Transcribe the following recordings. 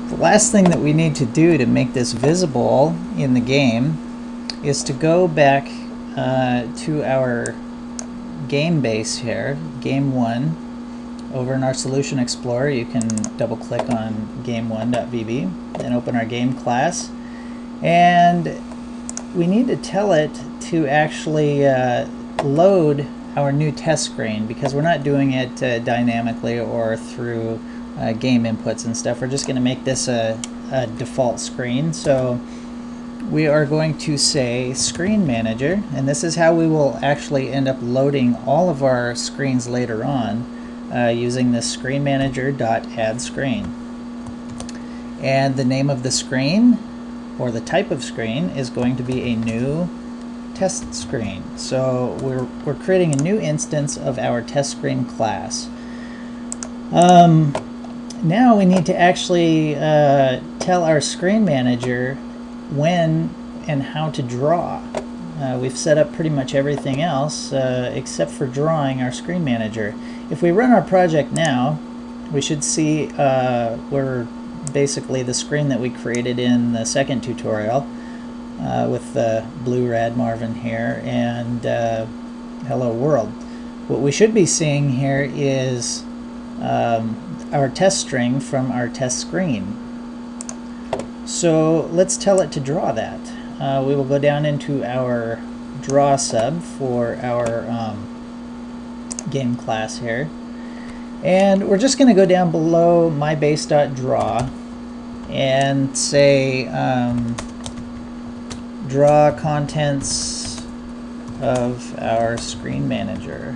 The last thing that we need to do to make this visible in the game is to go back to our game base here, game 1. Over in our Solution Explorer, you can double click on game1.vb and open our game class. And we need to tell it to actually load our new test screen, because we're not doing it dynamically or through game inputs and stuff. We're just going to make this a default screen. So we are going to say Screen Manager, and this is how we will actually end up loading all of our screens later on. Using this Screen Manager.add_screen. And the name of the screen, or the type of screen, is going to be a new test screen. So we're creating a new instance of our test screen class. Now we need to actually tell our Screen Manager when and how to draw. We've set up pretty much everything else except for drawing our Screen Manager. If we run our project now, we should see we're basically the screen that we created in the second tutorial with the blue rad Marvin here and hello world. What we should be seeing here is our test string from our test screen. So let's tell it to draw that. We will go down into our draw sub for our game class here, and we're just going to go down below mybase.draw and say draw contents of our Screen Manager.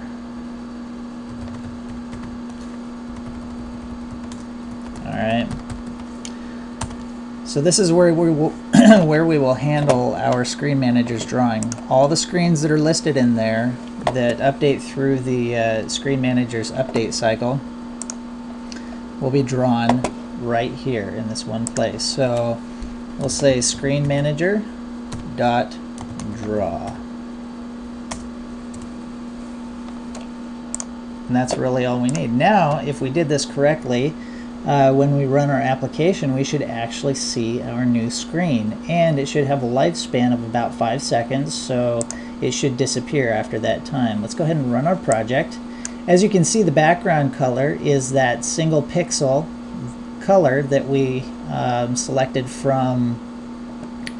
Alright, so this is where we will where we will handle our Screen Manager's drawing. All the screens that are listed in there that update through the Screen Manager's update cycle will be drawn right here in this one place. So we'll say Screen Manager dot draw, and that's really all we need. Now if we did this correctly, when we run our application, we should actually see our new screen, and it should have a lifespan of about 5 seconds, so it should disappear after that time. Let's go ahead and run our project. As you can see, the background color is that single pixel color that we selected from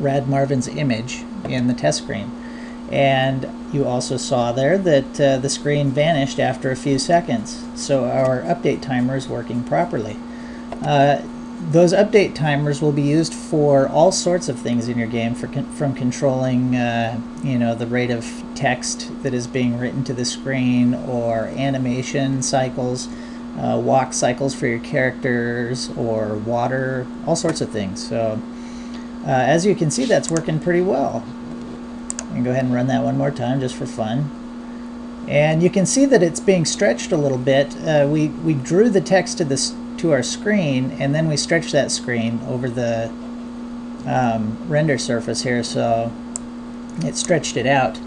Rad Marvin's image in the test screen. And you also saw there that the screen vanished after a few seconds, so our update timer is working properly. Those update timers will be used for all sorts of things in your game, from controlling you know, the rate of text that is being written to the screen, or animation cycles, walk cycles for your characters, or water, all sorts of things. So as you can see, that's working pretty well. I'm going to go ahead and run that one more time just for fun. And you can see that it's being stretched a little bit. We drew the text to our screen, and then we stretched that screen over the render surface here, so it stretched it out.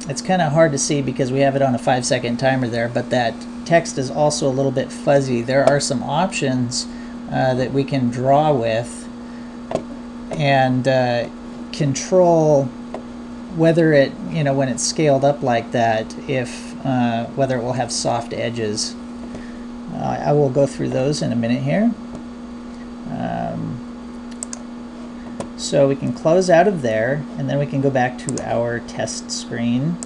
It's kind of hard to see because we have it on a 5-second timer there, but that text is also a little bit fuzzy. There are some options that we can draw with and control whether it, you know, when it's scaled up like that, if whether it will have soft edges. I will go through those in a minute here. So we can close out of there, and then we can go back to our test screen.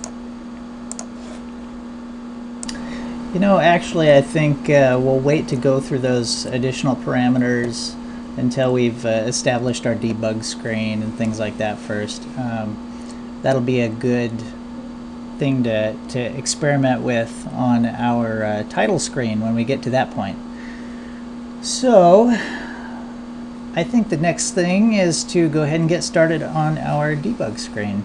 You know, actually I think we'll wait to go through those additional parameters until we've established our debug screen and things like that first. That'll be a good thing to experiment with on our title screen when we get to that point. So I think the next thing is to go ahead and get started on our debug screen.